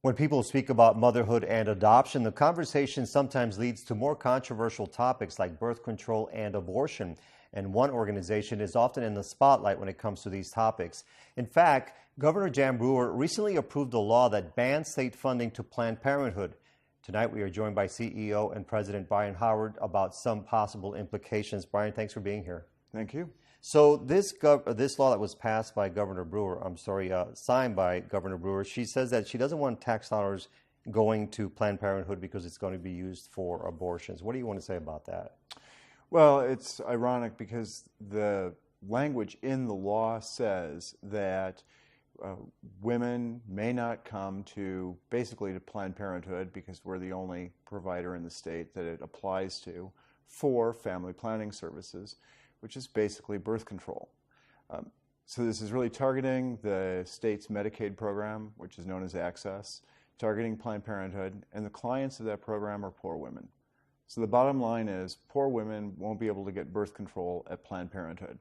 When people speak about motherhood and adoption, the conversation sometimes leads to more controversial topics like birth control and abortion. And one organization is often in the spotlight when it comes to these topics. In fact, Governor Jan Brewer recently approved a law that bans state funding to Planned Parenthood. Tonight, we are joined by CEO and President Bryan Howard about some possible implications. Bryan, thanks for being here. Thank you. So this law that was passed by Governor Brewer, signed by Governor Brewer, she says that she doesn't want tax dollars going to Planned Parenthood because it's going to be used for abortions. What do you want to say about that? Well, it's ironic because the language in the law says that women may not come to Planned Parenthood because we're the only provider in the state that it applies to for family planning services, which is basically birth control. So this is really targeting the state's Medicaid program, which is known as Access, targeting Planned Parenthood, and the clients of that program are poor women. So the bottom line is poor women won't be able to get birth control at Planned Parenthood.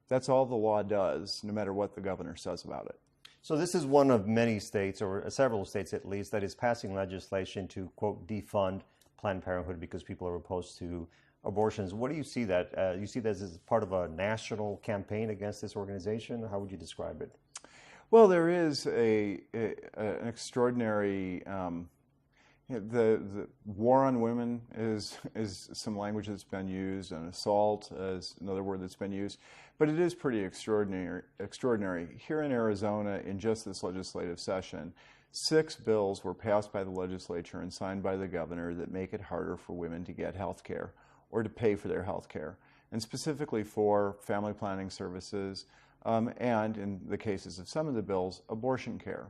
That's all the law does, no matter what the governor says about it. So this is one of many states, or several states at least, that is passing legislation to, quote, defund Planned Parenthood because people are opposed to abortions. What do you see that? You see this as part of a national campaign against this organization? How would you describe it? Well, there is an extraordinary, the war on women is some language that's been used, and assault is another word that's been used, but it is pretty extraordinary. Here in Arizona, in just this legislative session, 6 bills were passed by the legislature and signed by the governor that make it harder for women to get health care or to pay for their health care, and specifically for family planning services, and in the cases of some of the bills, abortion care.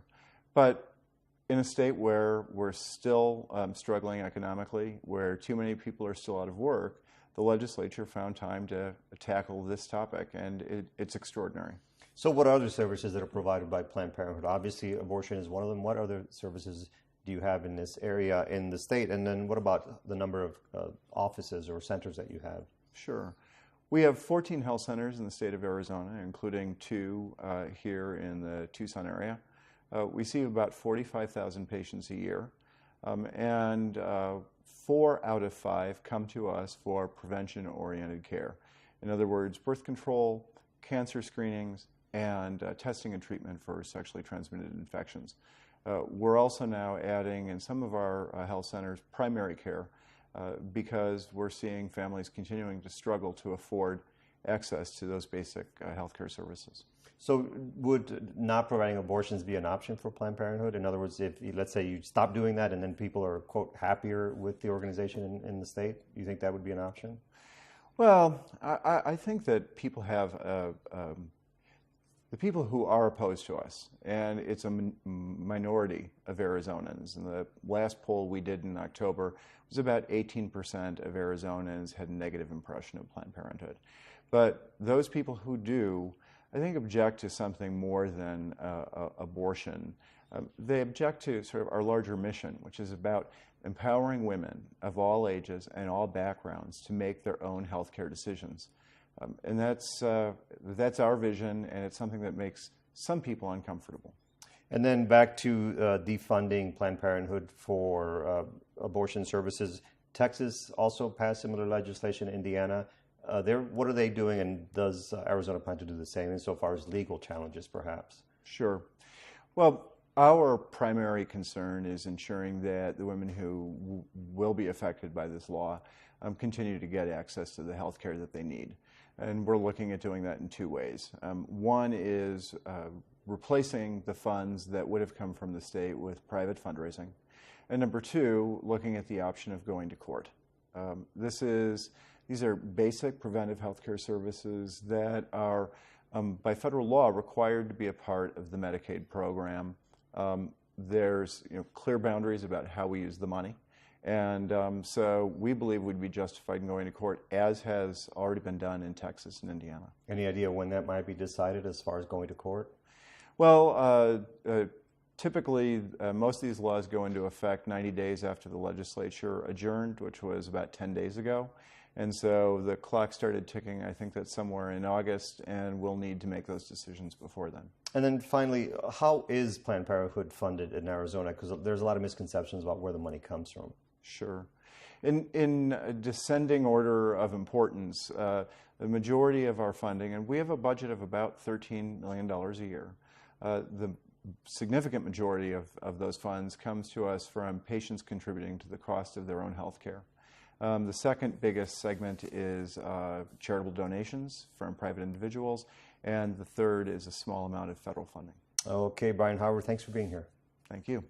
But in a state where we're still struggling economically, where too many people are still out of work, the legislature found time to tackle this topic, and it's extraordinary. So what are other services that are provided by Planned Parenthood? Obviously, abortion is one of them. What other services do you have in this area in the state? And then what about the number of offices or centers that you have? Sure. We have 14 health centers in the state of Arizona, including 2 here in the Tucson area. We see about 45,000 patients a year, and 4 out of 5 come to us for prevention-oriented care. In other words, birth control, cancer screenings, and testing and treatment for sexually transmitted infections. We're also now adding in some of our health centers primary care because we're seeing families continuing to struggle to afford access to those basic health care services. So would not providing abortions be an option for Planned Parenthood? In other words, if let's say you stop doing that and then people are, quote, happier with the organization in the state, do you think that would be an option? Well, I think that people have the people who are opposed to us, and it's a minority of Arizonans. And the last poll we did in October was about 18% of Arizonans had a negative impression of Planned Parenthood. But those people who do, I think, object to something more than abortion. They object to sort of our larger mission, which is about empowering women of all ages and all backgrounds to make their own health care decisions. And that's our vision, and it's something that makes some people uncomfortable. And then back to defunding Planned Parenthood for abortion services. Texas also passed similar legislation. Indiana, what are they doing, and does Arizona plan to do the same insofar as legal challenges, perhaps? Sure. Well, our primary concern is ensuring that the women who will be affected by this law continue to get access to the health care that they need. And we're looking at doing that in 2 ways. One is replacing the funds that would have come from the state with private fundraising. And number 2, looking at the option of going to court. These are basic preventive health care services that are, by federal law, required to be a part of the Medicaid program. There's clear boundaries about how we use the money. And so we believe we'd be justified in going to court, as has already been done in Texas and Indiana. Any idea when that might be decided as far as going to court? Well, typically, most of these laws go into effect 90 days after the legislature adjourned, which was about 10 days ago. And so the clock started ticking, I think that's somewhere in August, and we'll need to make those decisions before then. And then finally, how is Planned Parenthood funded in Arizona? Because there's a lot of misconceptions about where the money comes from. Sure. In descending order of importance, the majority of our funding, and we have a budget of about $13 million a year, the significant majority of those funds comes to us from patients contributing to the cost of their own health care. The second biggest segment is charitable donations from private individuals, and the third is a small amount of federal funding. Okay, Bryan Howard, thanks for being here. Thank you.